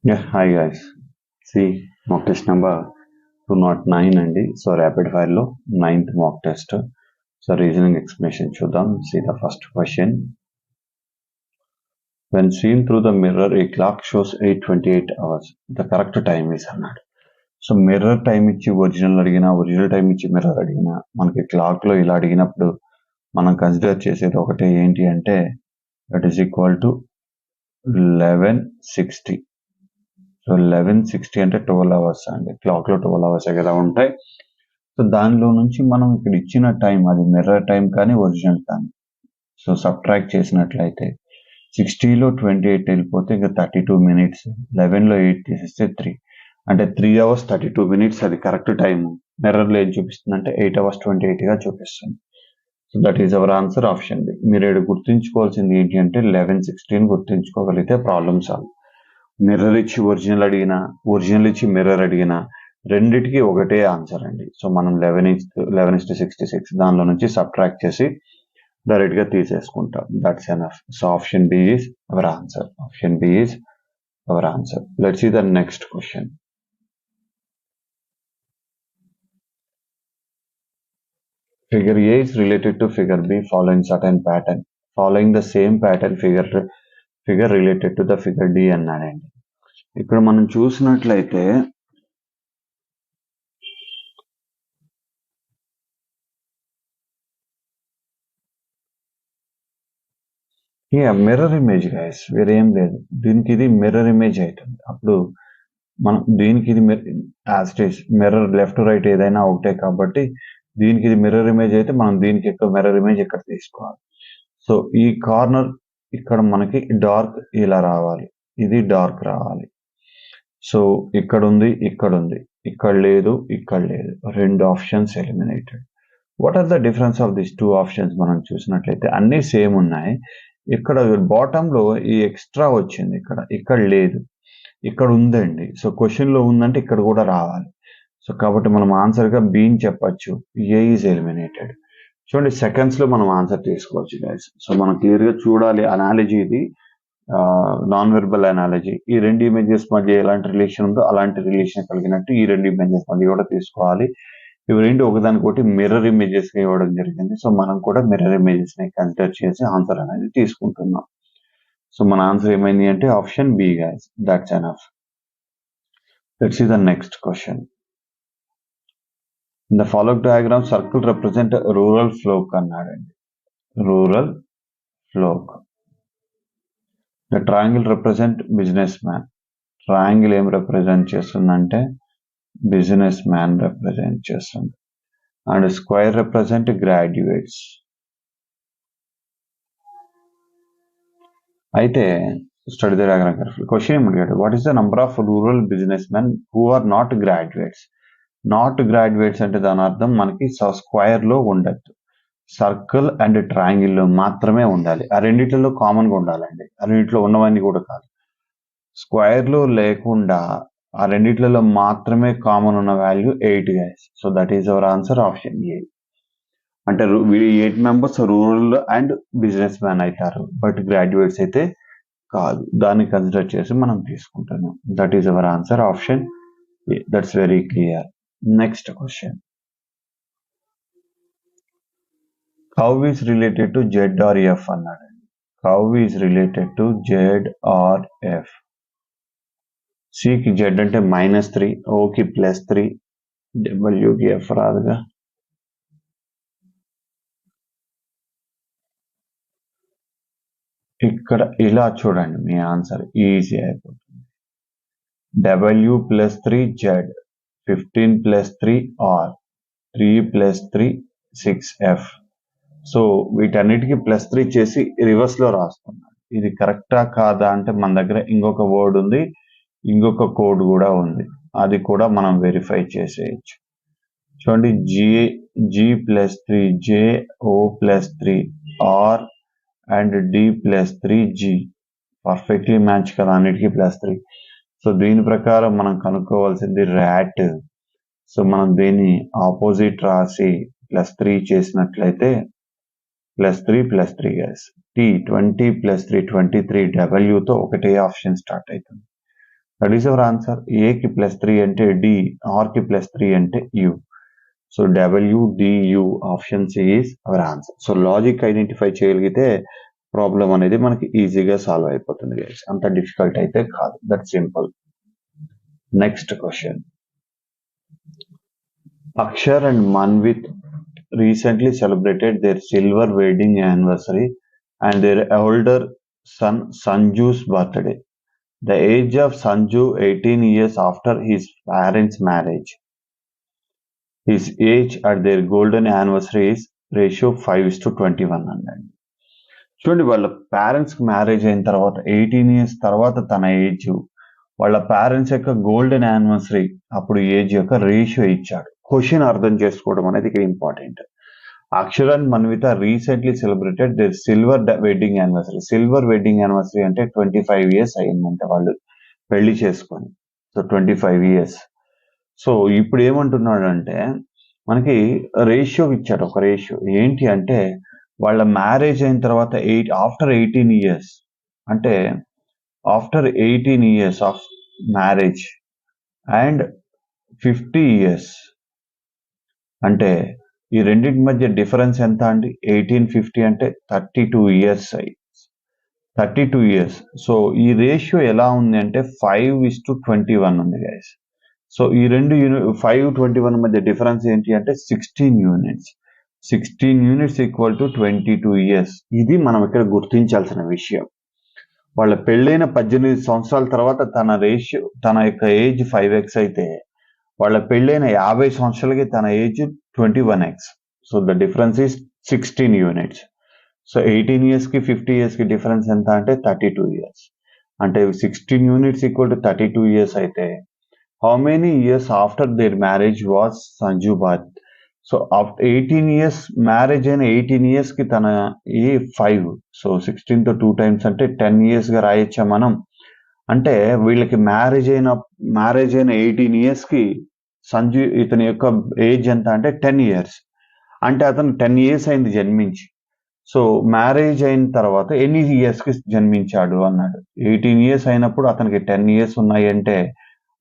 Yeah, hi guys. See, mock test number 209 అండి. So rapid fire లో 9th mock test. So reasoning explanation చూద్దాం. See the first question. When seen through the mirror, a clock shows 8:28 hours. The correct time is అన్నాడు. So mirror time ఇచ్చి original అడిగినా, original time ఇచ్చి mirror అడిగినా, మనకి clock లో ఇలా అడిగినప్పుడు మనం కన్సిడర్ చేసేది ఒకటే ఏంటి అంటే that is equal to 11:60. So 11:60 అంటే 12 అవర్స్ అండి. క్లాక్ లో 12 అవర్స్ కదా ఉంటాయి. సో దానిలో నుంచి మనం ఇక్కడ ఇచ్చిన టైం అది మిర్రర్ టైం కానీ ఒరిజినల్ కానీ సో సబ్ట్రాక్ట్ చేసినట్లయితే 60లో 28 వెళ్ళిపోతే ఇంకా 32 మినిట్స్, 11లో 8 తీసేస్తే 3 అంటే 3 అవర్స్ 32 మినిట్స్ అది కరెక్ట్ టైం. మిర్రర్లో ఏం చూపిస్తుంది అంటే 8 అవర్స్ 28గా చూపిస్తుంది. So that is our answer option B. మీరు ఇక్కడ గుర్తుంచుకోవాల్సింది ఏంటి అంటే 11:16 గుర్తుంచుకోగలిగితే ప్రాబ్లమ్ సాల్వ్. మిర్రర్ ఇచ్చి ఒరిజినల్ అడిగినా, ఒరిజినల్ ఇచ్చి మిర్రర్ అడిగినా రెండిటికి ఒకటే ఆన్సర్ అండి. సో మనం 11:66 దానిలో నుంచి సబ్ట్రాక్ట్ చేసి డైరెక్ట్ గా తీసేసుకుంటాం. That's enough. So option B is our answer. Option B is our answer. Let's see the next question. Figure A is related to figure B following certain pattern. Following the same pattern, figure related to the figure D అన్నాడండి. ఇక్కడ మనం చూసినట్లయితే mirror image guys, వేరేం లేదు. దీనికి ఇది mirror image అవుతుంది. అప్పుడు మనం దీనికి ఇది మిర్రర్ లెఫ్ట్ రైట్ ఏదైనా ఒకటే కాబట్టి దీనికి ఇది మిర్రర్ ఇమేజ్ అయితే మనం దీనికి ఎక్కువ మిర్రర్ ఇమేజ్ ఇక్కడ తీసుకోవాలి. సో ఈ కార్నర్ ఇక్కడ మనకి డార్క్ ఇలా రావాలి, ఇది డార్క్ రావాలి. సో ఇక్కడ ఉంది, ఇక్కడ ఉంది, ఇక్కడ లేదు, ఇక్కడ లేదు. రెండు options eliminated. What are the difference of this two options? మనం చూసినట్లయితే అన్ని సేమ్ ఉన్నాయి. ఇక్కడ బాటమ్ లో ఈ ఎక్స్ట్రా వచ్చింది, ఇక్కడ లేదు, ఇక్కడ ఉందండి. సో క్వశ్చన్ లో ఉందంటే ఇక్కడ కూడా రావాలి. సో కాబట్టి మనం ఆన్సర్ గా బి అని చెప్పచ్చు. ఏ ఈజ్ ఎలిమినేటెడ్. చూడండి, సెకండ్స్ లో మనం ఆన్సర్ తీసుకోవచ్చు గైస్. సో మనం క్లియర్ గా చూడాలి. అనాలజీ ఇది నాన్ వెర్బల్ అనాలజీ. ఈ రెండు ఇమేజెస్ మధ్య ఎలాంటి రిలేషన్ ఉందో అలాంటి రిలేషన్ కలిగినట్టు ఈ రెండు ఇమేజెస్ మధ్య కూడా తీసుకోవాలి. ఇవి రెండు ఒకదానికొకటి మిర్రర్ ఇమేజెస్ గా ఇవ్వడం జరిగింది. సో మనం కూడా మిర్రర్ ఇమేజెస్ ని కన్సిడర్ చేసి ఆన్సర్ అనేది తీసుకుంటున్నాం. సో మన ఆన్సర్ ఏమైంది అంటే option B guys. That's enough. Let's see the next question. In the following diagram, circle represent rural folk అన్నాడండి. Rural folk. The triangle represent business man. Triangle ఏం represent చేస్తుందంటే business man represent చేస్తుంది. And square represent graduates. అయితే study the diagram carefully. Question ఏమడిగాడు? What is the number of rural business men who are not graduates? Not graduates అంటే దాని అర్థం మనకి square లో ఉండద్దు, సర్కిల్ అండ్ ట్రయాంగిల్ లో మాత్రమే ఉండాలి. ఆ రెండిట్లో కామన్ గా ఉండాలండి. ఆ రెండిట్లో ఉన్నవన్నీ కూడా కాదు. స్క్వేర్ లో లేకుండా ఆ రెండిట్లలో మాత్రమే కామన్ ఉన్న value 8 guys. So that is our answer option A. అంటే 8 members rural and business man అవుతారు, బట్ గ్రాడ్యుయేట్స్ అయితే కాదు. దాన్ని కన్సిడర్ చేసి మనం తీసుకుంటున్నాం. That is our answer option A. That's very clear. Next question. Cow is related to Z R F అన్నాడండి. Cow is related to Z R F. సికి Z అంటే -3, ఓకి +3, డబ్ల్యూకి ఎఫ్ రాదుగా. ఇక్కడ ఇలా చూడండి, మీ ఆన్సర్ ఈజీ అయిపోతుంది. W +3 Z, 15 +3 R, 3 +3 6F. So వీటన్నిటికీ +3 చేసి రివర్స్ లో రాస్తున్నాడు. ఇది కరెక్టా కాదా అంటే మన దగ్గర ఇంకొక వర్డ్ ఉంది, ఇంకొక కోడ్ కూడా ఉంది, అది కూడా మనం వెరిఫై చేసేయచ్చు. చూడండి, G +3 J, O +3 R and D +3 G perfectly match కదా, అన్నిటికీ +3. సో దీని ప్రకారం మనం కనుక్కోవాల్సింది ర్యాట్. సో మనం దీన్ని ఆపోజిట్ రాసి +3 చేసినట్లయితే +3 గైస్. T 20 +3 23 W తో ఒకటే ఆప్షన్ స్టార్ట్ అవుతుంది. That is our answer. ఏకి +3 అంటే డి, ఆర్కి +3 అంటే U. So WDU option C is our answer. So logic identify చేయగలిగితే ప్రాబ్లం అనేది మనకి ఈజీగా సాల్వ్ అయిపోతుంది గైస్. అంత డిఫికల్ట్ అయితే కాదు. That simple. Next question. Akshar and Manvith recently celebrated their silver wedding anniversary and their elder son Sanju's birthday. The age of Sanju 18 years after his parents' marriage. His age at their golden anniversary is ratio 5:21 అన్నాడు. చూడండి, వాళ్ళ parents కి marriage అయిన తర్వాత 18 years తర్వాత తన age, వాళ్ళ parents యొక్క గోల్డెన్ యానివర్సరీ అప్పుడు ఏజ్ యొక్క రేషియో ఇచ్చాడు. క్వశ్చన్ అర్థం చేసుకోవడం అనేది ఇక్కడ important. Akshar and Manvitha recently celebrated their silver wedding anniversary. Silver wedding anniversary అంటే 25 ఇయర్స్ అయిందంట వాళ్ళు పెళ్లి చేసుకొని. So 25 years. సో ఇప్పుడు ఏమంటున్నాడు అంటే మనకి రేషియో ఇచ్చాడు, ఒక రేషియో. ఏంటి అంటే వాళ్ళ మ్యారేజ్ అయిన తర్వాత ఆఫ్టర్ 18 ఇయర్స్ అంటే after 18 years of marriage and 50 years అంటే ఈ రెండింటి మధ్య డిఫరెన్స్ ఎంత అండి? 1850 అంటే 32 ఇయర్స్ అయ్యి 32 ఇయర్స్. సో ఈ రేషియో ఎలా ఉంది అంటే 5:21 ఉంది గైస్. సో ఈ రెండు 5:21 మధ్య డిఫరెన్స్ ఏంటి అంటే 16 units. 16 units equal to 22 years. ఇది మనం ఇక్కడ గుర్తించాల్సిన విషయం. వాళ్ళ పెళ్ళైన 18 సంవత్సరాల తర్వాత తన యొక్క ఏజ్ 5x అయితే వాళ్ళ పెళ్ళైన 50 సంవత్సరాలకి తన age 21x. So the difference is 16 units. So 18 years కి 50 ఇయర్స్ కి డిఫరెన్స్ ఎంత అంటే 32 ఇయర్స్. అంటే 16 యూనిట్స్ ఈక్వల్ టు 32 ఇయర్స్ అయితే how many years after their marriage was Sanju birth? So after 18 years marriage అయిన 18 ఇయర్స్ కి తన ఏ 5. సో 16 తో 2 టైమ్స్ అంటే 10 ఇయర్స్ గా రాయొచ్చా మనం? అంటే వీళ్ళకి మ్యారేజ్ అయిన 18 ఇయర్స్ కి సంజు ఇతని యొక్క ఏజ్ ఎంత అంటే 10 ఇయర్స్. అంటే అతను 10 ఇయర్స్ అయింది జన్మించి. సో మ్యారేజ్ అయిన తర్వాత ఎన్ని ఇయర్స్ కి జన్మించాడు అన్నాడు. 18 ఇయర్స్ అయినప్పుడు అతనికి 10 ఇయర్స్ ఉన్నాయి అంటే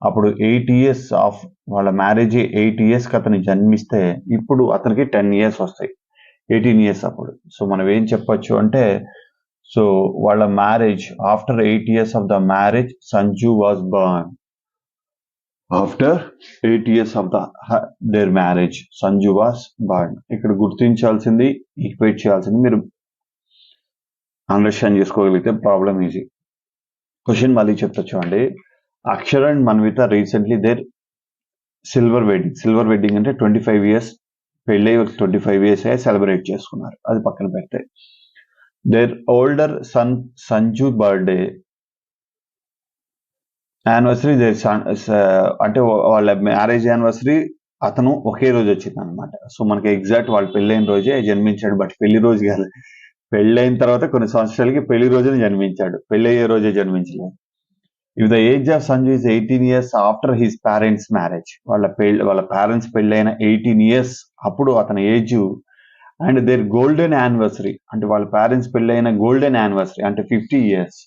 అప్పుడు 8 ఇయర్స్ ఆఫ్ వాళ్ళ మ్యారేజ్ 8 ఇయర్స్ కి అతను జన్మిస్తే ఇప్పుడు అతనికి 10 ఇయర్స్ వస్తాయి 18 ఇయర్స్ అప్పుడు. సో మనం ఏం చెప్పొచ్చు అంటే సో వాళ్ళ marriage after 8 years of the marriage Sanju was burn. After 8 years of their marriage Sanju was burn. ఇక్కడ గుర్తించాల్సింది, ఈక్వేట్ చేయాల్సింది మీరు అండర్స్టాండ్ చేసుకోగలిగితే ప్రాబ్లం ఈజీ. క్వశ్చన్ మళ్ళీ చెప్తా చూడండి. Akshar and Manvitha recently their silver wedding అంటే 25 ఇయర్స్ పెళ్ళి 25 ఇయర్స్ సెలబ్రేట్ చేసుకున్నారు. అది పక్కన పెడితే their older son Sanju birthday anniversary అంటే వాళ్ళ మ్యారేజ్ యానివర్సరీ అతను ఒకే రోజు వచ్చింది అనమాట. సో మనకి ఎగ్జాక్ట్ వాళ్ళు పెళ్ళైన రోజే జన్మించాడు. బట్ పెళ్లి రోజు కాదు, పెళ్ళైన తర్వాత కొన్ని సంవత్సరాలకి పెళ్లి రోజున జన్మించాడు, పెళ్ళయ్యే రోజే జన్మించలేదు. If the age of Sanju is 18 years after his parents marriage, వాళ్ళ పేరెంట్స్ పెళ్ళైన 18 ఇయర్స్ అప్పుడు అతని age and their golden anniversary అంటే వాళ్ళ పేరెంట్స్ పెళ్ళైన గోల్డెన్ యానివర్సరీ అంటే 50 ఇయర్స్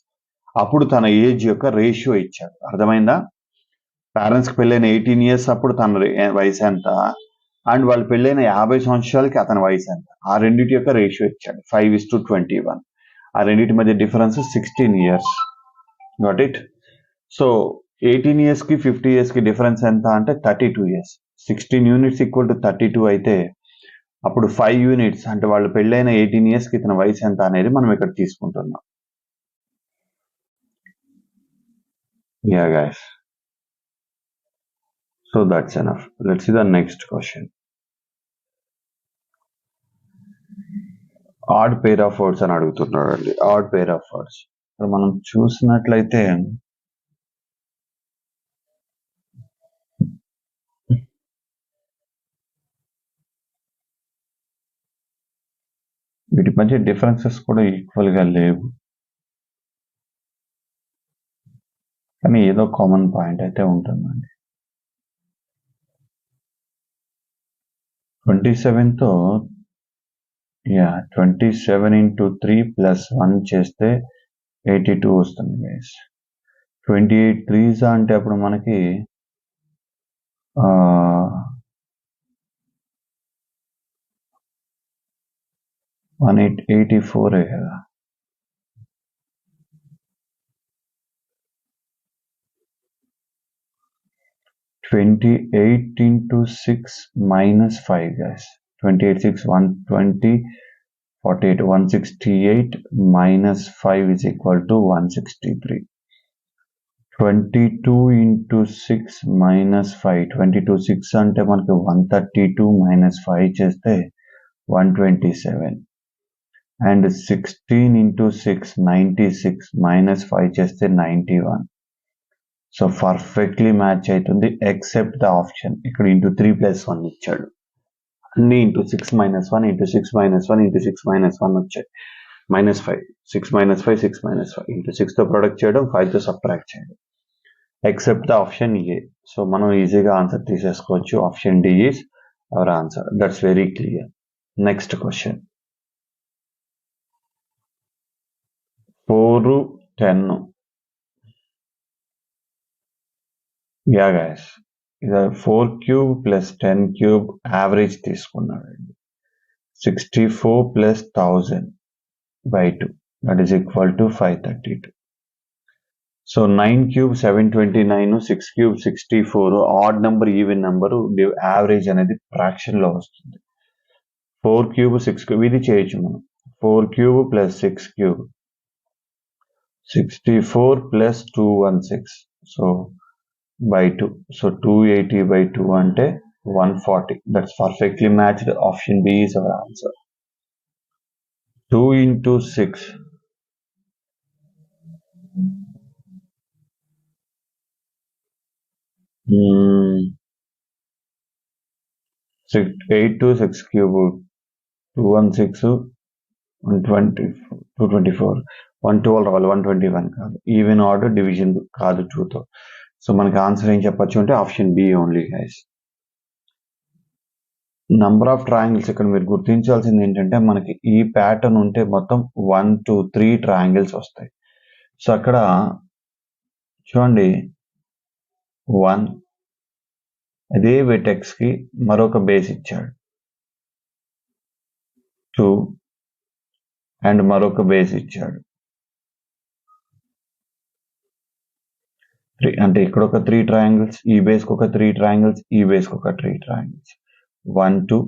అప్పుడు తన ఏజ్ యొక్క రేషియో ఇచ్చాడు. అర్థమైందా? పేరెంట్స్ కి పెళ్ళైన 18 ఇయర్స్ అప్పుడు తన వయసు ఎంత అండ్ వాళ్ళు పెళ్ళైన 50 సంవత్సరాలకి అతని వయసు ఎంత, ఆ రెండింటి యొక్క రేషియో ఇచ్చాడు 5:21. ఆ రెండింటి మధ్య difference 16 years. Got it? So 18 years కి 50 ఇయర్స్ కి డిఫరెన్స్ ఎంత అంటే 32 ఇయర్స్. 16 యూనిట్స్ ఈక్వల్ టు 32 అయితే అప్పుడు 5 యూనిట్స్ అంటే వాళ్ళు పెళ్ళైన 18 ఇయర్స్ కి ఇతని వయసు ఎంత అనేది మనం ఇక్కడ తీసుకుంటున్నాం. Yeah guys, so that's enough. Let's see the next question. Odd pair of words అని అడుగుతున్నాడు అండి. ఆడ్ పేర్ ఆఫ్ వర్డ్స్ మనం చూసినట్లయితే వీటి మధ్య డిఫరెన్సెస్ కూడా ఈక్వల్ గా లేవు, కానీ ఏదో కామన్ పాయింట్ అయితే ఉంటుందండి. 27తో 27 into 3 + 1 చేస్తే 82 వస్తుంది గైస్. 28 3s అంటే అప్పుడు మనకి 184 కదా. (28 into 6 minus 5 guys). 28 6 120 48 168 minus 5 is equal to 163. 22 into 6 minus 5. 22 6 అంటే మనకి 132 minus 5 చేస్తే 127. And 16 into 6 96 minus 5 చేస్తే 91. సో పర్ఫెక్ట్లీ మ్యాచ్ అవుతుంది ఎక్సెప్ట్ ద ఆప్షన్. ఇక్కడ ఇంటూ 3 + 1 ఇచ్చాడు. అన్ని ఇంటూ 6 - 1 ఇంటూ 6 - 1 ఇంటూ 6 - 1 వచ్చాయి. -5 6 - 5 6 - 5 ఇంటూ 6తో ప్రొడక్ట్ చేయడం, 5తో సబ్ట్రాక్ట్ చేయడం. Except the option A. So మనం ఈజీగా ఆన్సర్ తీసేసుకోవచ్చు. Option D is our answer. That's very clear. Next question. 4 10. Yeah guys, ఇది 4 cube plus 10 cube యావరేజ్ తీసుకున్నాడండి. 64 plus 1000/2 that is equal to 532. So 9 cube 729, 6 cube 64, odd number even number, average అనేది fraction లో వస్తుంది. 4 cube 6 cube ఇది చేయొచ్చు మనం. 4 cube plus 6 cube 64 plus 216, so /2. So 280/2 అంటే 140. That's perfectly matched. Option B is our answer. 2 into 6. 8 to 6 cube 216 124 224 112 రావాలి, 121 కాదు. Even order division కాదు 2తో. సో మనకి ఆన్సర్ ఏం చెప్పచ్చు అంటే option B only guys. Number of triangles ఇక్కడ మీరు గుర్తించాల్సింది ఏంటంటే మనకి ఈ ప్యాటర్న్ ఉంటే మొత్తం 1 2 3 ట్రయాంగిల్స్ వస్తాయి. సో అక్కడ చూడండి 1, అదే వెటెక్స్ కి మరొక బేస్ ఇచ్చాడు. 2 అండ్ మరొక బేస్ ఇచ్చాడు. 3 అంటే ఇక్కడ ఒక 3 ట్రయాంగిల్స్, ఈ బేస్కి ఒక 3 ట్రయాంగిల్స్, ఈ బేస్కి ఒక 3 ట్రయాంగిల్స్. 1 2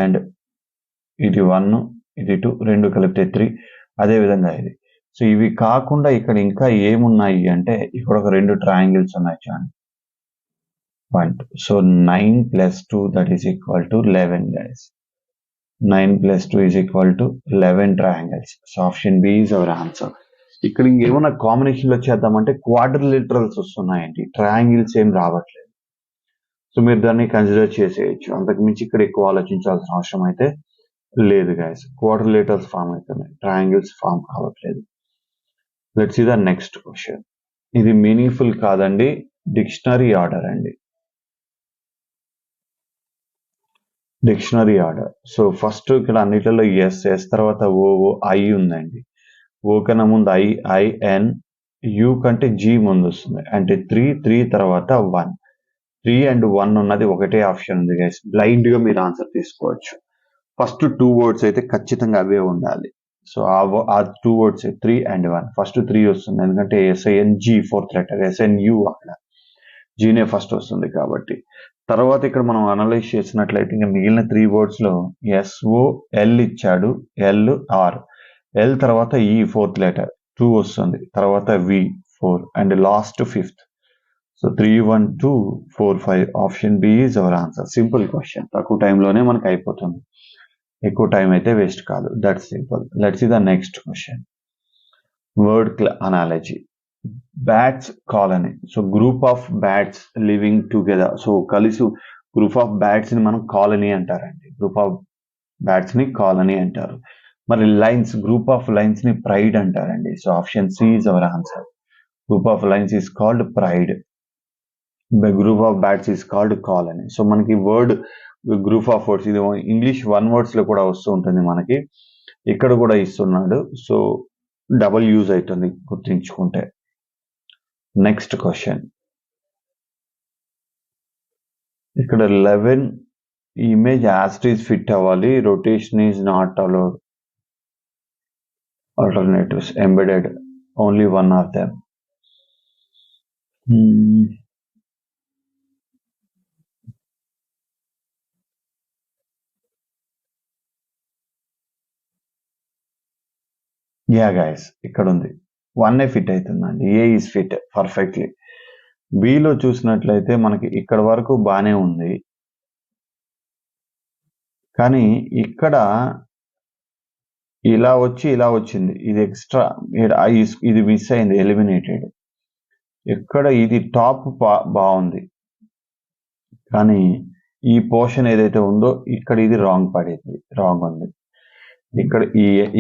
అండ్ ఇది 1 ఇది 2 రెండు కలిపితే 3. అదే విధంగా ఇది. సో ఇవి కాకుండా ఇక్కడ ఇంకా ఏమున్నాయి అంటే ఇక్కడ ఒక 2 ట్రయాంగిల్స్ ఉన్నాయి చూడండి. 1 2. So 9 + 2 that is equal to 11 guys. 9 + 2 is equal to 11 triangles. So option B is our answer. ఇక్కడ ఇంకేమన్నా కాంబినేషన్లో చేద్దామంటే క్వాడ్రిలేటరల్స్ వస్తున్నాయండి, ట్రయాంగిల్స్ ఏం రావట్లేదు. సో మీరు దాన్ని కన్సిడర్ చేసేయచ్చు. అంతకుమించి ఇక్కడ ఎక్కువ ఆలోచించాల్సిన అవసరం అయితే లేదు గైస్. క్వాడ్రిలేటరల్స్ ఫామ్ అవుతున్నాయి, ట్రయాంగిల్స్ ఫామ్ కావట్లేదు. Let's see the next question. ఇది మీనింగ్ఫుల్ కాదండి, డిక్షనరీ ఆర్డర్ అండి. Dictionary order. సో ఫస్ట్ ఇక్కడ అన్నిటిలో ఎస్ తర్వాత ఓ ఐ ఉందండి. ఓ కన్నా ముందు ఐ ఎన్, యూ కంటే జీ ముందు వస్తుంది. అంటే 3 తర్వాత 1. 3 and 1 ఉన్నది ఒకటే ఆప్షన్ ఉంది గైస్. బ్లైండ్ గా మీరు ఆన్సర్ తీసుకోవచ్చు. ఫస్ట్ 2 వర్డ్స్ అయితే ఖచ్చితంగా అవే ఉండాలి. సో ఆ 2 వర్డ్స్ 3 and 1. ఫస్ట్ 3 వస్తుంది ఎందుకంటే SING ఫోర్త్ లెటర్, SNU అక్కడ జీనే ఫస్ట్ వస్తుంది కాబట్టి. తర్వాత ఇక్కడ మనం అనలైజ్ చేసినట్లయితే ఇంకా మిగిలిన 3 వర్డ్స్ లో SOL ఇచ్చాడు, LR. ఎల్ తర్వాత ఈ ఫోర్త్ లెటర్ 2 వస్తుంది, తర్వాత V 4 and last 5th. So 3 1 2 4 5. Option B is our answer. Simple question, తక్కువ టైంలోనే మనకు అయిపోతుంది, ఎక్కువ టైం అయితే వేస్ట్ కాదు. That's simple. Let's see the next question. Word analogy. Bats colony. So group of bats living together. So కలిసి group of bats ని మనం కాలనీ అంటారండి. గ్రూప్ ఆఫ్ బ్యాట్స్ ని కాలనీ అంటారు. మరి లైన్స్, గ్రూప్ ఆఫ్ లైన్స్ ని pride అంటారండి. So option C is our answer. Group of lions is called pride. Group of bats is called colony. So మనకి word group of words ఇది English 1 words లో కూడా వస్తూ ఉంటుంది మనకి, ఇక్కడ కూడా ఇస్తున్నాడు. సో డబుల్ యూజ్ అవుతుంది గుర్తుంచుకుంటే. Next question. ఇక్కడ 11 image as it is fit అవ్వాలి. Rotation is not allowed. Alternatives embedded only one of them. Yeah guys, ఇక్కడ ఉంది 1 ఫిట్ అవుతుందండి. A is fit perfectly. Below చూసినట్లయితే మనకి ఇక్కడ వరకు బాగానే ఉంది, కానీ ఇక్కడ ఇలా వచ్చి ఇలా వచ్చింది, ఇది ఎక్స్ట్రా, ఇది మిస్ అయింది, ఎలిమినేటెడ్. ఇక్కడ ఇది టాప్ బాగుంది, కానీ ఈ పోర్షన్ ఏదైతే ఉందో ఇక్కడ ఇది రాంగ్ పడేది, రాంగ్ ఉంది. ఇక్కడ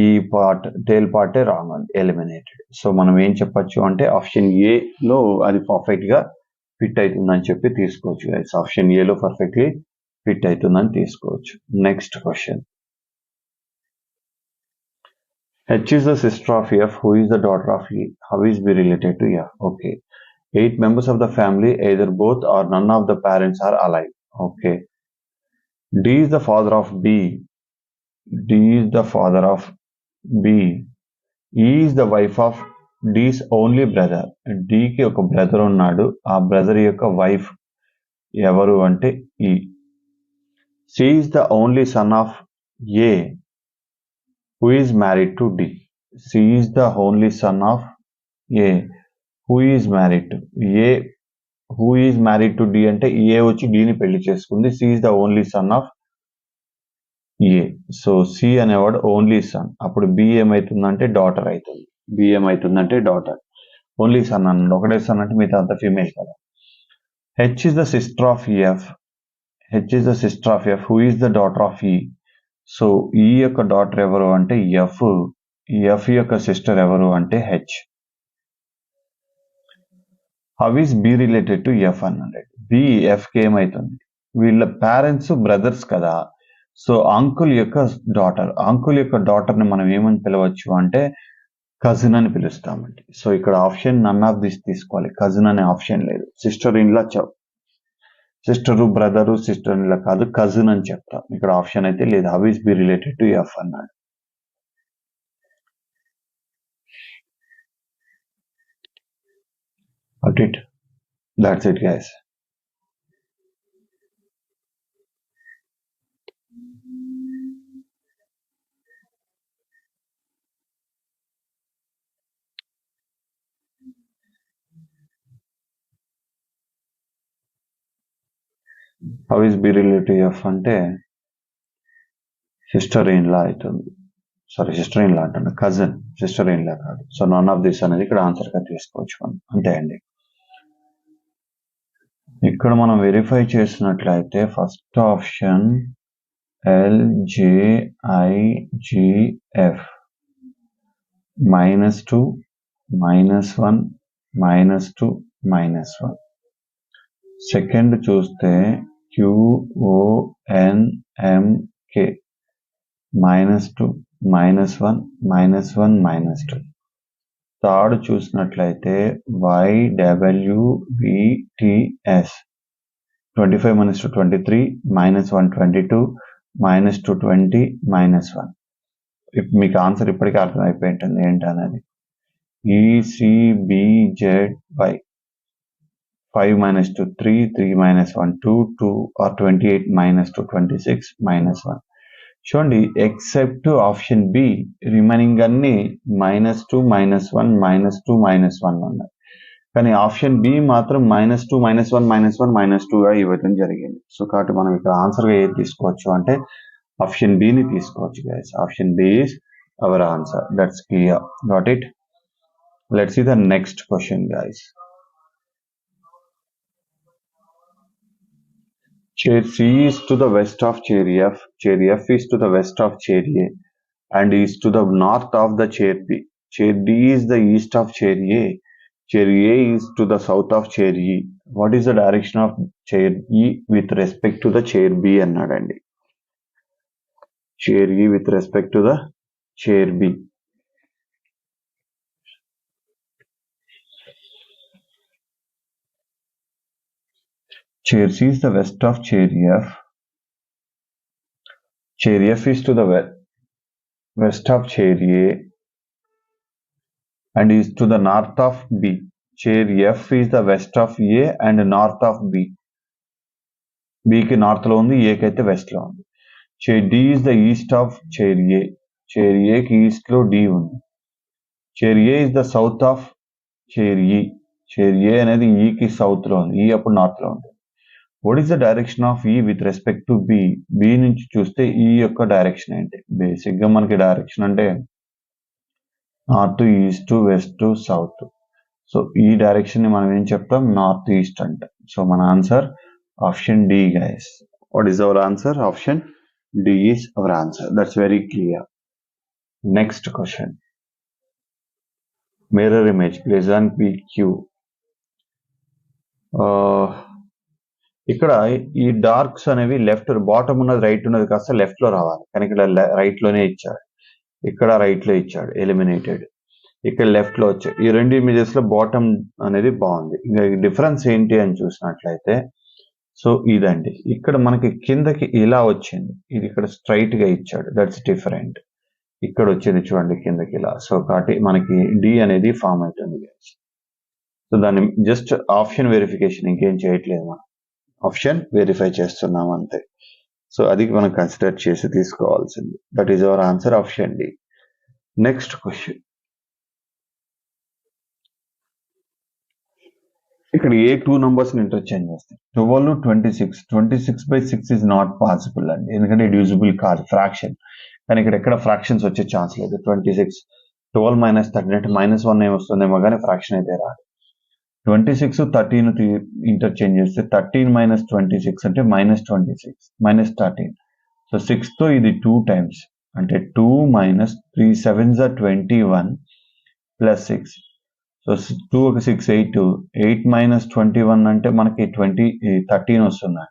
ఈ పార్ట్ టేల్ పార్టే రాంగ్ ఉంది, ఎలిమినేటెడ్. సో మనం ఏం చెప్పొచ్చు అంటే ఆప్షన్ ఏలో అది పర్ఫెక్ట్ గా ఫిట్ అవుతుందని చెప్పి తీసుకోవచ్చు గైస్. ఆప్షన్ ఏలో పర్ఫెక్ట్లీ ఫిట్ అవుతుందని తీసుకోవచ్చు. Next question. H is the sister of F, who is the daughter of E. How is B related to F? Okay. 8 members of the family, either both or none of the parents are alive. Okay. D is the father of B. D is the father of B. E is the wife of D's only brother. D కి ఒక brother ఉన్నాడు, ఆ brother యొక్క wife ఎవరు అంటే E. C is the only son of A, who is married to D. C is the only son of A, who is married to A. Who is married to D అంటే A వచ్చి D ని పెళ్లి చేసుకుంది. C is the only son of A. So C అనేవాడు only sun. అప్పుడు B ఏమవుతుందంటే daughter అవుతుంది. B ఏమవుతుందంటే డాటర్. ఓన్లీ సన్ అన్నాడు, ఒకటే సన్ అంటే మిగతా అంతా ఫీమేల్ కదా. H is the sister of F. H is the sister of F, who is the daughter of E. So ఈ యొక్క డాటర్ ఎవరు అంటే ఎఫ్. ఎఫ్ యొక్క సిస్టర్ ఎవరు అంటే H. How is be related to F అన్నాడు. B ఎఫ్కి ఏమవుతుంది, వీళ్ళ పేరెంట్స్ బ్రదర్స్ కదా. సో అంకుల్ యొక్క డాటర్, అంకుల్ యొక్క డాటర్ని మనం ఏమని పిలవచ్చు అంటే కజిన్ అని పిలుస్తామండి. సో ఇక్కడ ఆప్షన్ నన్ ఆఫ్ దిస్ తీసుకోవాలి, కజిన్ అనే ఆప్షన్ లేదు. Sister in-law sister brother sister in-law కాదు, కజిన్ అని చెప్తాం. ఇక్కడ ఆప్షన్ అయితే లేదు. How is be related to F అన్నాడు. That's it guys. How is B relative F అంటే సిస్టర్ ఇన్ లా అవుతుంది. సారీ, సిస్టర్ ఇన్ లా అంటున్నా, కజిన్, సిస్టర్ ఇన్ లా కాదు. సో నన్ ఆఫ్ దిస్ అనేది ఇక్కడ ఆన్సర్ గా తీసుకోవచ్చు మనం, అంతే అండి. ఇక్కడ మనం వెరిఫై చేసినట్లయితే ఫస్ట్ ఆప్షన్ LJIGF -2 -1 -2 -1. సెకండ్ చూస్తే QONMK -2 -1 -1 -2. థర్డ్ చూసినట్లయితే YWVTS 25 - 23 -122 -220 -1. మీకు ఆన్సర్ ఇప్పటికే అర్థమైపోయి ఉంటుంది ఏంటనేది. ECBZY 5 - 2 3 3 -1 2 2 or 28 -2 26 -1. చూడండి, ఎక్సెప్ట్ ఆప్షన్ బి రిమైనింగ్ అన్ని -2 -1 -2 -1 ఉన్నాయి, కానీ ఆప్షన్ బి మాత్రం -2 -1 -1 -2గా ఇవ్వడం జరిగింది. సో కాబట్టి మనం ఇక్కడ ఆన్సర్గా ఏది తీసుకోవచ్చు అంటే ఆప్షన్ బిని తీసుకోవచ్చు guys. Option B is our answer. That's clear. Got it. Let's see the next question guys. Chair C is to the west of chair F. Chair F is to the west of chair A and is to the north of the chair B. Chair D is the east of chair A. Chair A is to the south of chair E. What is the direction of chair E with respect to the chair B అన్నాడండి. Chair E with respect to the chair B. chair C is the west of chair F. Chair F is to the west of chair A and is to the north of B. Chair F is the west of A and north of B. B కి north లో ఉంది, A కి అయితే west లో ఉంది. Chair D is the east of chair A. Chair A కి east లో D ఉంది. Chair A is the south of chair E. Chair A అనేది E కి సౌత్ లో ఉంది, E అప్పుడు నార్త్ లో ఉంది. What is the direction of E with respect to B? B నుంచి చూస్తే E యొక్క డైరెక్షన్ ఏంటి? బేసిక్ గా మనకి డైరెక్షన్ అంటే north, east, west, south. So ఈ డైరెక్షన్ ని మనం ఏం చెప్తాం? నార్త్ ఈస్ట్ అంటాం. సో మన answer option D guys. What is our answer? Option D is our answer. That's very clear. Next question. Mirror image place on PQ. ఇక్కడ ఈ darks అనేవి లెఫ్ట్, బాటమ్ ఉన్నది రైట్ ఉన్నది కాస్త లెఫ్ట్ లో రావాలి, కానీ ఇక్కడ రైట్ లోనే ఇచ్చాడు, ఇక్కడ రైట్ లో ఇచ్చాడు, ఎలిమినేటెడ్. ఇక్కడ లెఫ్ట్ లో వచ్చాయి. ఈ రెండు ఇమేజెస్ లో బాటమ్ అనేది బాగుంది. ఇంకా డిఫరెన్స్ ఏంటి అని చూసినట్లయితే, సో ఇదండి, ఇక్కడ మనకి కిందకి ఇలా వచ్చింది, ఇది ఇక్కడ స్ట్రైట్ గా ఇచ్చాడు, దట్స్ డిఫరెంట్. ఇక్కడ వచ్చేది చూడండి కిందకి ఇలా. సో కాబట్టి మనకి డి అనేది ఫామ్ అవుతుంది. సో దాన్ని జస్ట్ ఆప్షన్ వెరిఫికేషన్, ఇంకేం చేయట్లేదు, మనం ఆప్షన్ వెరిఫై చేస్తున్నాం అంతే. సో అది మనం కన్సిడర్ చేసి తీసుకోవాల్సింది. That is our answer, option D. Next question. ఇక్కడ ఏ టూ నంబర్స్ ని ఇంటర్చేంజ్ చేస్తాయి? 12, 26. 26/6 ఇస్ నాట్ పాసిబుల్ అండి, ఎందుకంటే డివిజిబుల్ కాదు, ఫ్రాక్షన్. కానీ ఇక్కడ ఎక్కడ ఫ్రాక్షన్స్ వచ్చే ఛాన్స్ లేదు. 26, 12 - 13 అంటే -1 ఏమొస్తుందేమో కానీ ఫ్రాక్షన్ అయితే రాదు. 26, 13 ఇంటర్చేంజ్ చేస్తే 13 - 26 అంటే -26, -13. సో 6 తో ఇది 2 times అంటే 2 - 3 7s are 21 + 6. సో 2 ఒక 6 8, 8 - 21 అంటే మనకి 13 వస్తుంది.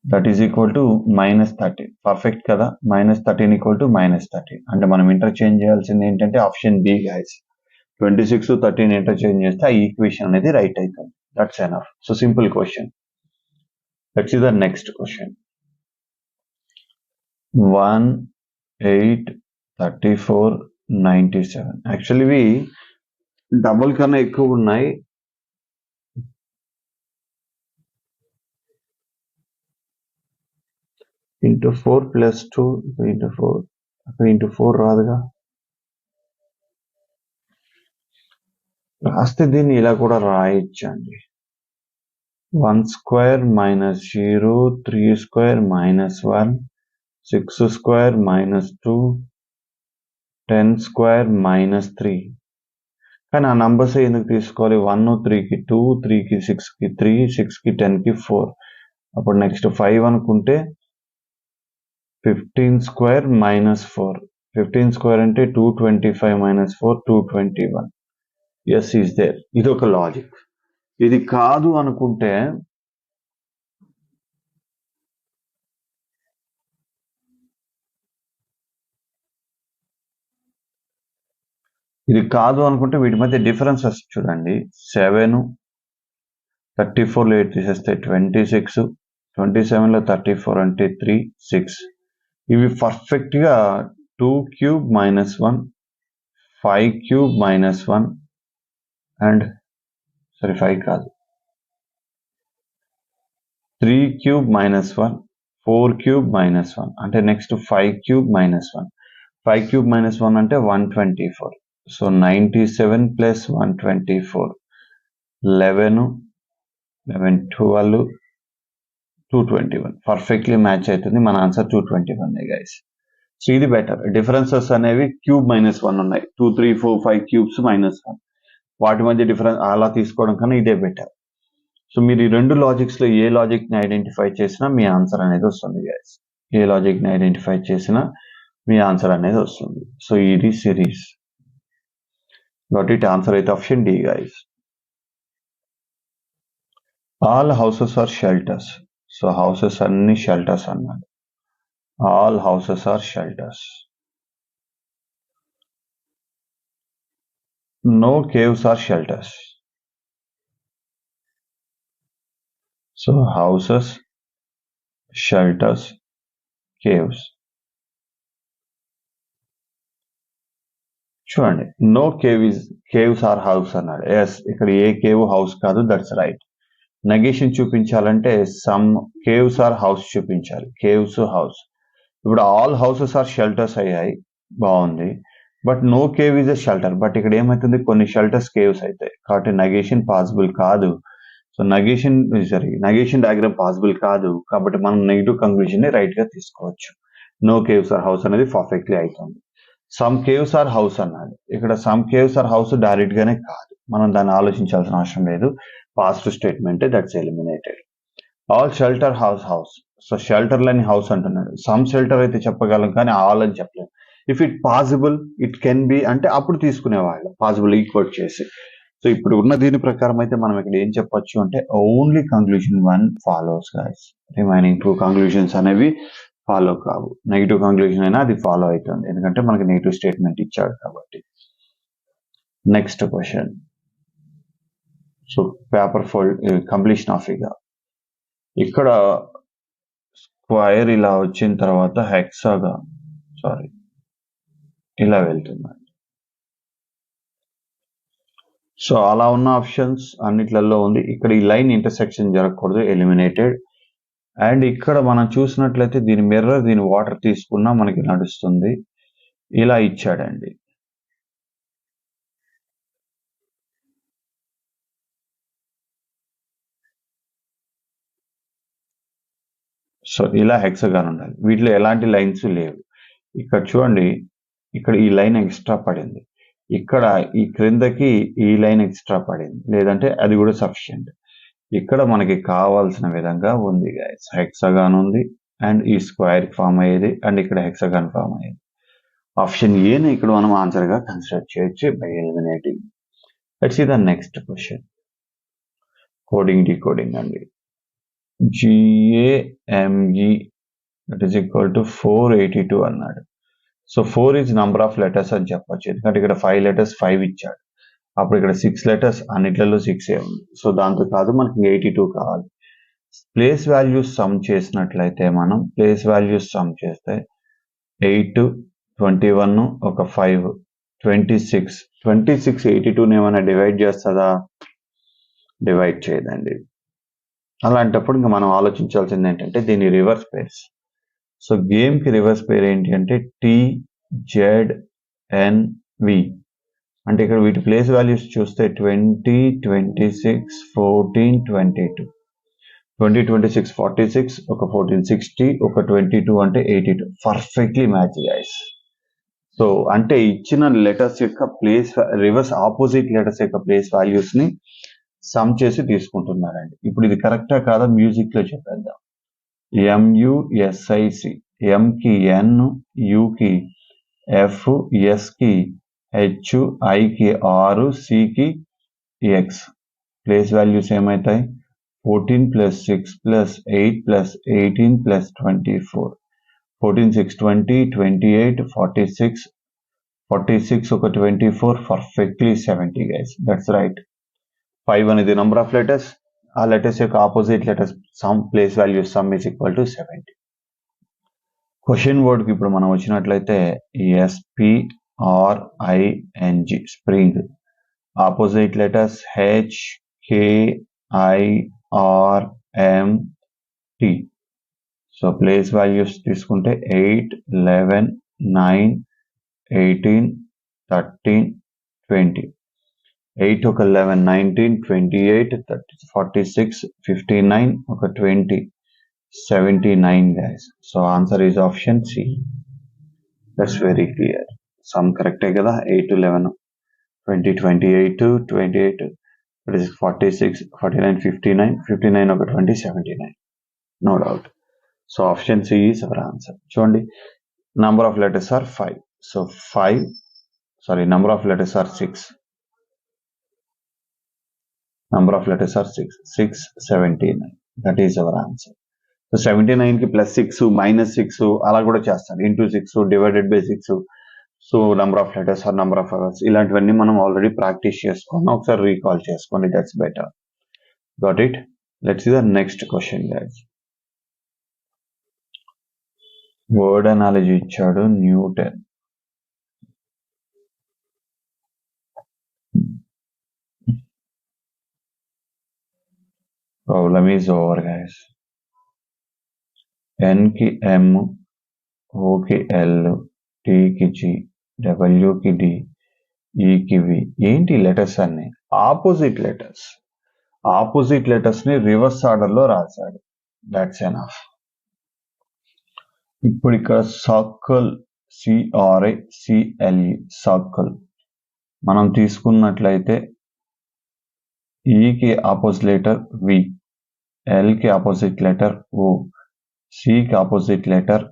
That is equal to -13. Perfect కదా? -13 = -13 అంటే మనం ఇంటర్చేంజ్ చేయాల్సింది ఏంటంటే ఆప్షన్ బి గైస్. 26, 13 ఇంటర్చేంజ్ చేస్తే ఆ ఈక్వేషన్ అనేది రైట్ అవుతుంది. That's enough. So simple question. Let's see the next question. 1, 8, 34, 97. Actually ఇవి డబుల్ కన్నా ఎక్కువ ఉన్నాయి. ఇంటూ 4 + 2 ఇంటూ 4, అక్కడ ఇంటూ 4 రాదుగా. రాస్తే దీన్ని ఇలా కూడా రాయొచ్చండి. 1² - 0, 3² - 1, 6² - 2, 10² - 3. కానీ ఆ నంబర్స్ ఎందుకు తీసుకోవాలి? 1 3కి 2, 3కి 6కి 3, 6కి 10కి 4. అప్పుడు నెక్స్ట్ 5 అనుకుంటే 15² - 4. 15² అంటే 225 - 4, 221. S is there. ఇది ఒక లాజిక్. ఇది కాదు అనుకుంటే వీటి మధ్య డిఫరెన్సెస్ చూడండి. 7, 34లో 8 తీసేస్తే 26, 27లో 34 అంటే 3, 6. ఇవి పర్ఫెక్ట్ గా 2³ - 1, 5³ - 1 అండ్ 5 కాదు, 3³ - 1, 4³ - 1 అంటే నెక్స్ట్ 5³ - 1. 5³ - 1 అంటే 124. సో 97 + 124, 11, 12, 221. పర్ఫెక్ట్లీ మ్యాచ్ అవుతుంది. మన ఆన్సర్ 221 గైస్. సో ఇది బెటర్. డిఫరెన్సెస్ అనేవి క్యూబ్ -1 ఉన్నాయి. 2, 3, 4, 5 క్యూబ్స్ -1. వాటి మధ్య డిఫరెన్స్ అలా తీసుకోవడం కన్నా ఇదే బెటర్. సో మీరు ఈ రెండు లాజిక్స్ లో ఏ లాజిక్ ని ఐడెంటిఫై చేసినా మీ ఆన్సర్ అనేది వస్తుంది గైస్. ఏ లాజిక్ ని ఐడెంటిఫై చేసినా మీ ఆన్సర్ అనేది వస్తుంది. సో ఇది సిరీస్. Got it? Answer అయితే option D guys. All houses are shelters. So houses అన్ని షెల్టర్స్ అన్నాడు. All houses are shelters. No caves are shelters. So houses, shelters, caves. చూడండి, నో కేవ్స్ ఆర్ హౌస్ అన్నాడు. Yes, ఇక్కడ ఏ cave house కాదు, that's right. Negation చూపించాలంటే some caves are house చూపించాలి. Caves house. ఇప్పుడు ఆల్ హౌసెస్ ఆర్ షెల్టర్స్ అయ్యాయి, బాగుంది. But no cave is a shelter. But ఇక్కడ ఏమవుతుంది, కొన్ని షెల్టర్స్ కేవ్స్ అవుతాయి, కాబట్టి నెగేషన్ పాసిబుల్ కాదు. సో నెగేషన్ డయాగ్రామ్ పాసిబుల్ కాదు, కాబట్టి మనం నెగిటివ్ కంక్లూజన్ ని రైట్ గా తీసుకోవచ్చు. నో కేవ్స్ ఆర్ హౌస్ అనేది పర్ఫెక్ట్లీ అవుతుంది. సమ్ కేవ్స్ ఆర్ హౌస్ అన్నాడు. ఇక్కడ some caves are house direct గానే కాదు, మనం దాన్ని ఆలోచించాల్సిన అవసరం లేదు. Positive statement, that's eliminated. All shelter house. So shelter లేని హౌస్ అంటున్నాడు. సమ్ షెల్టర్ అయితే చెప్పగలం, కానీ ఆల్ అని చెప్పలేము. If it possible, it can be అంటే అప్పుడు తీసుకునేవాళ్ళు, పాసిబుల్ ఈక్వల్ చేసి. సో ఇప్పుడు ఉన్న దీని ప్రకారం అయితే మనం ఇక్కడ ఏం చెప్పొచ్చు అంటే only conclusion 1 follows guys. Remaining 2 conclusions అనేవి ఫాలో కావు. నెగిటివ్ కంక్లూజన్ అయినా అది ఫాలో అవుతుంది, ఎందుకంటే మనకి నెగిటివ్ స్టేట్మెంట్ ఇచ్చాడు కాబట్టి. Next question. So paper fold, completion of figure. ఇక్కడ స్క్వైర్ ఇలా వచ్చిన తర్వాత హెక్సాగాన్, ఇలా వెళ్తుంది. సో అలా ఉన్న ఆప్షన్స్ అన్నిట్లలో ఉంది. ఇక్కడ ఈ లైన్ ఇంటర్సెక్షన్ జరగకూడదు, ఎలిమినేటెడ్. అండ్ ఇక్కడ మనం చూసినట్లయితే దీని మిర్రర్, దీని వాటర్ తీసుకున్నా మనకి నడుస్తుంది. ఇలా ఇచ్చాడండి. సో ఇలా హెక్సాగాన్ ఉండాలి. వీటిలో ఎలాంటి లైన్స్ లేవు. ఇక్కడ చూడండి, ఇక్కడ ఈ లైన్ ఎక్స్ట్రా పడింది, ఇక్కడ ఈ క్రిందకి ఈ లైన్ ఎక్స్ట్రా పడింది, లేదంటే అది కూడా సఫిషియంట్. ఇక్కడ మనకి కావాల్సిన విధంగా ఉంది గైస్. హెక్సాగాన్ ఉంది, అండ్ ఈ స్క్వేర్ ఫామ్ అయ్యేది, అండ్ ఇక్కడ హెక్సాగాన్ ఫామ్ అయ్యేది. ఆప్షన్ ఏని ఇక్కడ మనం ఆన్సర్ గా కన్సిడర్ చేయొచ్చు by eliminating. Let's see the next question. Coding decoding అండి. GAME that is equal to 482 అన్నాడు. So 4 is number of letters అని చెప్పొచ్చు, ఎందుకంటే ఇక్కడ 5 letters 5 ఇచ్చాడు. అప్పుడు ఇక్కడ 6 letters అన్నిట్లలో 6 ఉంది. సో దాంతో కాదు, మనకి 82 కావాలి. ప్లేస్ వాల్యూస్ సమ్ చేసినట్లయితే మనం ప్లేస్ వాల్యూస్ సమ్ చేస్తే 8, 21, ఒక 5, 26. 82 ఏమైనా డివైడ్ చేస్తుందా? డివైడ్ చేయదండి. అలాంటప్పుడు ఇంకా మనం ఆలోచించాల్సింది ఏంటంటే దీని రివర్స్ పేర్స్. సో గేమ్ కి రివర్స్ పేరు ఏంటి అంటే TZNV. అంటే ఇక్కడ వీటి ప్లేస్ వాల్యూస్ చూస్తే 20, 26, 14, 22. 20, 26, 46, ఒక 14, 60, ఒక 22 అంటే 82. Perfectly match guys. సో అంటే ఇచ్చిన లెటర్స్ యొక్క ప్లేస్, రివర్స్ ఆపోజిట్ లెటర్స్ యొక్క ప్లేస్ వాల్యూస్ ని సమ్ చేసి తీసుకుంటున్నారండి. ఇప్పుడు ఇది కరెక్టా కాదా మ్యూజిక్ లో చెప్పేద్దాం. MUSIC, M కి N, U కి F, S కి H, I కి R, C కి X. ప్లేస్ వాల్యూస్ ఏమవుతాయి? 14 + 6 + 8 + 18 + 24. 14, 6, 20, 28, 46, 46 ఒక 24, పర్ఫెక్ట్లీ 70 గైస్. That's right. 5 అనేది నెంబర్ ఆఫ్ లెటర్స్, ఆ లెటర్స్ యొక్క opposite letters some place value some is equal to 70. Question word కి ఇప్పుడు మనం వచ్చినట్లయితే SPRING, spring. Opposite letters HKIRMT. So place values తీసుకుంటే 8, 11, 9, 18, 13, 20. 8 ఒక 11, 19, 28, 30, 46, 59, ఒక 20, 79 guys. So answer is option C. That's very clear. Sum correct కదా. 8, 11, 20, 28, 28, 46, 49, 59, 59 ఒక 20, 79. No doubt. So option C is our answer. చూడండి, number of letters are 5. So number of letters are 6. Number of letters are 6. 6, 79. That is our answer. So 79 కి +6, -6 అలా కూడా చేస్తారు. into 6, divided by 6. So number of letters or number of hours ఇలాంటివన్నీ మనం already practice చేసుకున్నాం. ఒకసారి recall చేసుకోండి. That's better. Got it? Let's see the next question, guys. Word analogy ఇచ్చాడు Newton. Problem is over, guys. N की M, O की L, T की G, W की D, E की V. ఏంటి లెటర్స్ అన్ని ఆపోజిట్ లెటర్స్. ఆపోజిట్ లెటర్స్ ని reverse order లో రాశాడు. That's enough. ఇప్పుడు ఇక్కడ సర్కిల్ CRICLE సర్కిల్ మనం తీసుకున్నట్లయితే E की ఆపోజిట్ లెటర్ V, L की ఆపోజిట్ లెటర్ O, C की ఆపోజిట్ లెటర్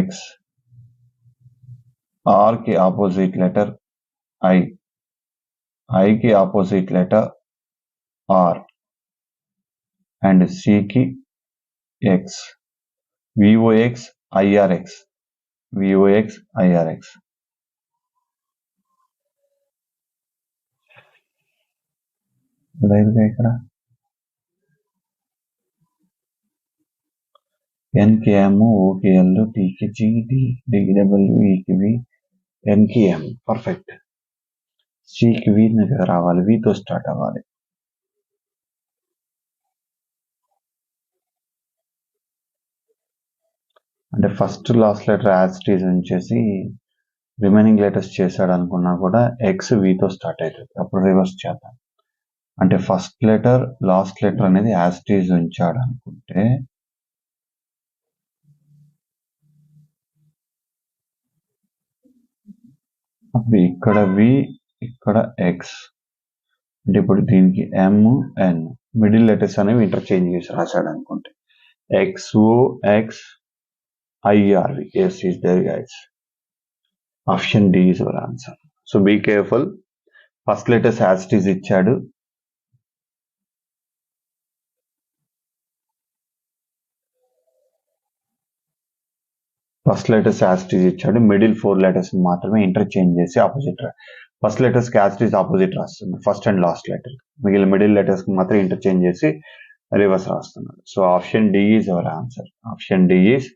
X, R की ఆపోజిట్ లెటర్ I की opposite letter R and C की X, VOX IRX. ఇక్కడ N की M, O की L, T की G, D की W, E की V, N की M. పర్ఫెక్ట్. C की V దగ్గర రావాలి, V తో స్టార్ట్ అవ్వాలి. అంటే first last letter as it is ఉంచేసి రిమైనింగ్ లెటర్స్ చేశాడు అనుకున్నా కూడా X V తో స్టార్ట్ అవుతుంది. అప్పుడు రివర్స్ చేద్దాం. అంటే ఫస్ట్ లెటర్ లాస్ట్ లెటర్ అనేది యాజ్ ఇట్ ఈజ్ ఉంచాడు అనుకుంటే అప్పుడు ఇక్కడ V, ఇక్కడ X. అంటే ఇప్పుడు దీనికి M, N, మిడిల్ లెటర్స్ అనేవి ఇంటర్చేంజ్ చేసి రాశాడు అనుకుంటే XOX IRV. Yes, is there, guys. Option D is our answer. So be careful. First letters as it is ఇచ్చాడు. First letters as it is ఇచ్చాడు. మిడిల్ 4 లెటర్స్ మాత్రమే interchange చేసి opposite first letters కి as it is opposite రాస్తుంది first and last letter. మిగిలిన middle letters కి మాత్రం interchange చేసి రివర్స్ రాస్తున్నాడు. So option D is our answer. Option D is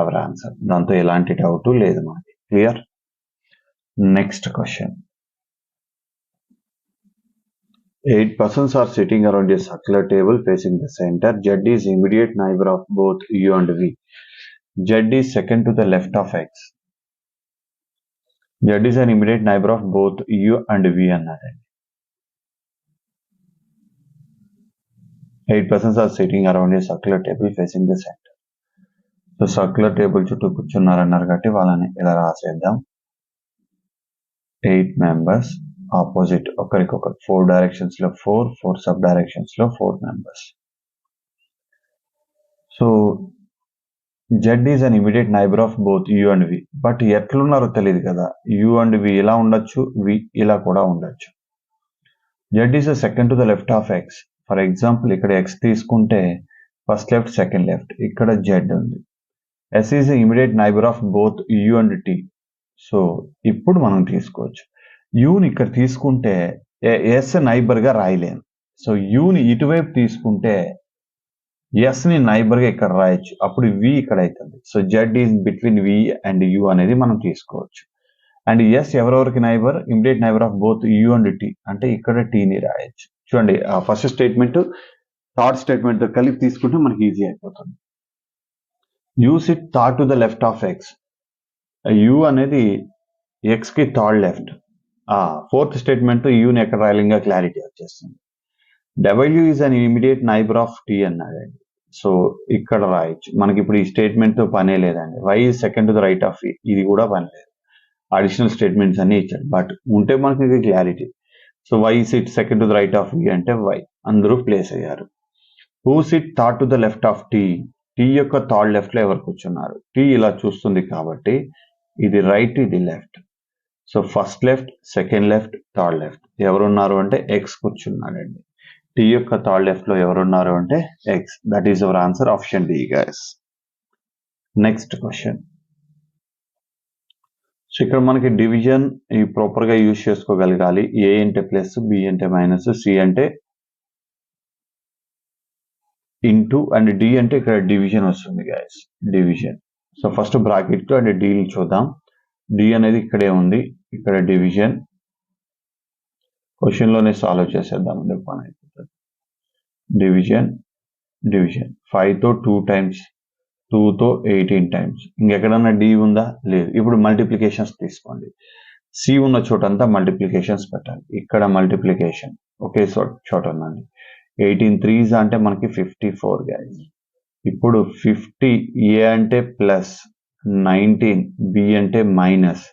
our answer. దాంతో ఎలాంటి డౌట్ లేదు మనకి. Clear. Next question. 8 persons are sitting around a circular table facing the center. Z is immediate neighbor of both U and V. Z is second to the left of X. Z is an immediate neighbor of both U and V అన్నారండి. 8 persons are sitting around a circular table facing the center. So circular table చుట్టూ కూర్చున్నారన్నారు కాబట్టి వాళ్ళని ఇలా రాసేద్దాం. 8 members opposite ఒకరికొకరు 4 directions లో 4 sub directions లో 4 members. So Z is an immediate neighbor of both U and V. But ఎట్లున్నారో తెలియదు కదా. U and V ఇలా ఉండొచ్చు, V ఇలా కూడా ఉండొచ్చు. Z is a second to the left of X. For example ఇక్కడ X తీసుకుంటే ఫస్ట్ లెఫ్ట్ సెకండ్ లెఫ్ట్, ఇక్కడ Z ఉంది. S is a immediate neighbor of both U and T. So ఇప్పుడు మనం తీసుకోవచ్చు. Uని ఇక్కడ తీసుకుంటే S నైబర్ గా రాయలేము. సో Uని ఇటువైపు తీసుకుంటే S ని నైబర్ గా ఇక్కడ రాయొచ్చు. అప్పుడు V ఇక్కడ అవుతుంది. So Z is between V and U అనేది మనం తీసుకోవచ్చు. అండ్ S ఎవరెవరికి neighbour? Immediate neighbour of both U and T. అంటే ఇక్కడ T ని రాయొచ్చు. చూడండి, ఆ ఫస్ట్ స్టేట్మెంట్ థర్డ్ స్టేట్మెంట్ కలిపి తీసుకుంటే మనకి ఈజీ అయిపోతుంది. U SIT third to the left of X. U అనేది X కి థర్డ్ లెఫ్ట్. ఫోర్త్ స్టేట్మెంట్ యూని ఎక్కడ రాయలింగా క్లారిటీ వచ్చేస్తుంది. W is an immediate neighbour of T అన్నాడండి. సో ఇక్కడ రాయొచ్చు. మనకి ఇప్పుడు ఈ స్టేట్మెంట్ తో పనే లేదండి. Y is second to the right of V. ఇది కూడా పని లేదు. అడిషనల్ స్టేట్మెంట్స్ అన్ని ఇచ్చాడు. బట్ ఉంటే మనకి clarity. So Y SIT second to the right of V అంటే Y. అందరూ ప్లేస్ అయ్యారు. Who SIT third to the left of T. T యొక్క థర్డ్ లెఫ్ట్ లో ఎవరు కూర్చున్నారు? T ఇలా చూస్తుంది కాబట్టి ఇది రైట్, ఇది left. So first left, second left, third left ఎవరున్నారు అంటే X కూర్చున్నాడండి. T యొక్క థర్డ్ లెఫ్ట్ లో ఎవరున్నారు అంటే X. That is our answer. Option D, guys. Next question. So ఇక్కడ మనకి డివిజన్ ప్రాపర్ గా యూజ్ చేసుకోగలగాలి. A అంటే ప్లస్, B అంటే మైనస్, C అంటే ఇంటూ అండ్ డి అంటే ఇక్కడ డివిజన్ వస్తుంది guys, division. So first bracket and D చూద్దాం. డి అనేది ఇక్కడే ఉంది, ఇక్కడ డివిజన్. క్వశ్చన్ లోనే సాల్వ్ చేసేద్దాం, పని అయిపోతుంది. డివిజన్ డివిజన్ 5 తో 2 టైమ్స్, 2 తో 18 టైమ్స్. ఇంకెక్కడన్నా డి ఉందా? లేదు. ఇప్పుడు మల్టిప్లికేషన్స్ తీసుకోండి. సి ఉన్న చోటంతా మల్టిప్లికేషన్స్ పెట్టాలి. ఇక్కడ మల్టిప్లికేషన్ ఒకే చోట ఉందండి. 18 3s అంటే మనకి 54 గైస్. ఇప్పుడు 50 ఏ అంటే ప్లస్, 19 బి అంటే మైనస్.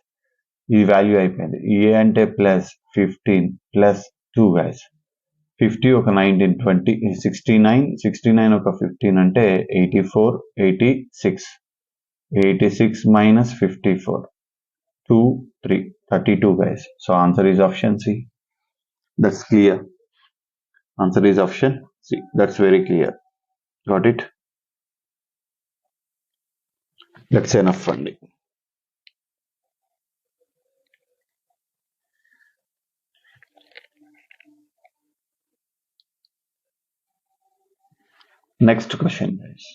ఇది వాల్యూ అయిపోయింది. ఏ అంటే ప్లస్, 15 ప్లస్ 2 గైస్. 50 ఒక 19 20 69, 69 ఒక 15 అంటే 84 86. 86 minus 54 2 3 32 guys. So answer is option C. That's clear. Answer is option C. That's very clear. Got it? That's enough funding. Next question guys.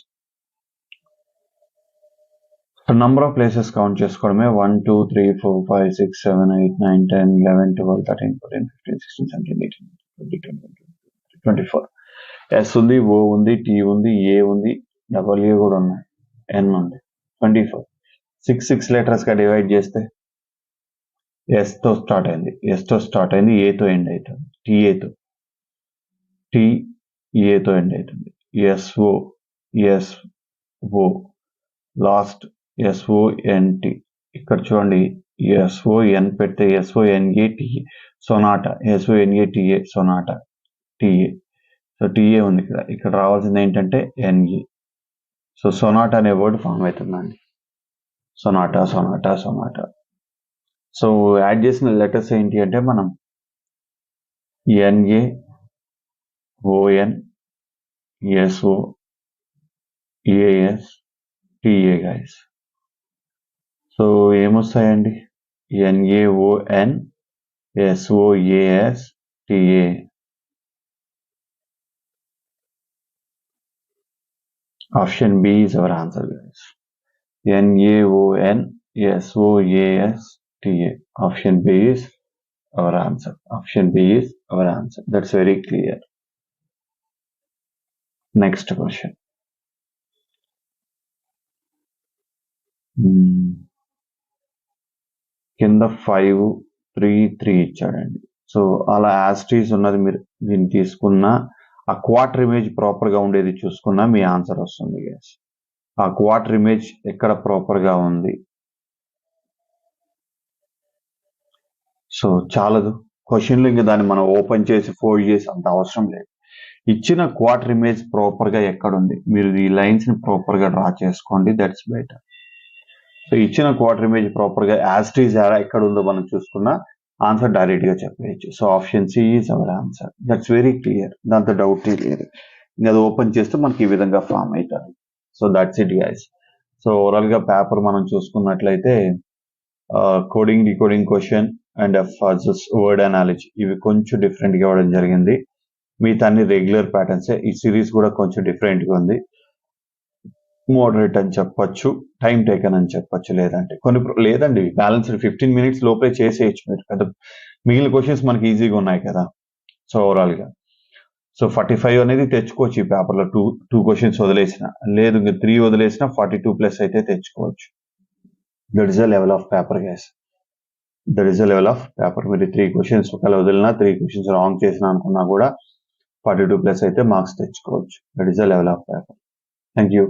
So number of places count చేసుకోవడమే. 1 2 3 4 5 6 7 8 9 10 11 12 13 14 15 16 17 18 20 21 24. Yes ఉంది, ఓ ఉంది, tea ఉంది, ఏ ఉంది, W కూడా ఉన్నాయి, ఎన్ ఉంది, 24. 6 letters గా divide చేస్తే ఎస్ తో స్టార్ట్ అయింది, ఏతో ఎండ్ అవుతుంది, టీ ఏతో ఎండ్ అవుతుంది, ఎస్ఓ లాస్ట్ ఎస్ఓఎన్టి. ఇక్కడ చూడండి, ఎస్ఓఎన్ పెడితే S O N A T sonata, S O N A T A sonata, T A. So T A ఉంది ఇక్కడ రావాల్సింది ఏంటంటే ఎన్ఏ. సో సొనాటా అనే వర్డ్ ఫామ్ అవుతుందండి, సొనాటా. సో యాడ్ చేసిన లెటర్స్ ఏంటి అంటే మనం N A, O N, S O, A S, T A guys. So ఏమొస్తాయండి? N A O N, S O A S, T A. Option B is our answer guys. NAONSOASTA. Option B is our answer. That's very clear. Next question. కింద 5 3 3 ఇచ్చాడండి. So అలా యాస్టీస్ ఉన్నది మీరు దీన్ని తీసుకున్న ఆ క్వార్టర్ ఇమేజ్ ప్రాపర్ గా ఉండేది చూసుకున్నా మీ ఆన్సర్ వస్తుంది గైస్. ఆ క్వార్టర్ ఇమేజ్ ఎక్కడ ప్రాపర్ గా ఉంది. సో చాలదు క్వశ్చన్లు, ఇంకా దాన్ని మనం ఓపెన్ చేసి ఫోల్డ్ చేసి అంత అవసరం లేదు. ఇచ్చిన క్వార్టర్ ఇమేజ్ ప్రాపర్ గా ఎక్కడ ఉంది, మీరు ఈ లైన్స్ ని ప్రాపర్ గా డ్రా చేసుకోండి, దట్స్ బెటర్. సో ఇచ్చిన క్వార్టర్ ఇమేజ్ ప్రాపర్ గా యాస్టీస్ ఎక్కడ ఉందో మనం చూసుకున్నా ఆన్సర్ డైరెక్ట్ గా చెప్పేయచ్చు. So option C is our answer. That's very clear, దాంతో డౌట్ లేదు. ఇంకా అది ఓపెన్ చేస్తే మనకి ఈ విధంగా ఫామ్ అవుతుంది. So that's it guys. So overall గా పేపర్ మనం చూసుకున్నట్లయితే coding, decoding question and puzzles, word analogy ఇవి కొంచెం డిఫరెంట్ గా ఇవ్వడం జరిగింది. మిగతా అన్ని రెగ్యులర్ ప్యాటర్న్సే. ఈ సిరీస్ కూడా కొంచెం డిఫరెంట్ గా ఉంది. మోడరేట్ అని చెప్పొచ్చు, టైం టేకన్ అని చెప్పొచ్చు, లేదండి బ్యాలెన్స్డ్ 15 minutes లోపే చేసేయచ్చు మీరు. పెద్ద మిగిలిన క్వశ్చన్స్ మనకి ఈజీగా ఉన్నాయి కదా. సో ఓవరాల్ గా 45 అనేది తెచ్చుకోవచ్చు ఈ పేపర్ లో. టూ క్వశ్చన్స్ వదిలేసిన, లేదు ఇంకా 3 వదిలేసిన 42+ అయితే తెచ్చుకోవచ్చు. That is the level of paper guys. మీరు 3 క్వశ్చన్స్ ఒకవేళ వదిలినా, 3 క్వశ్చన్స్ రాంగ్ చేసిన అనుకున్నా కూడా 42+ అయితే మార్క్స్ తెచ్చుకోవచ్చు. That is the level of paper. Thank you.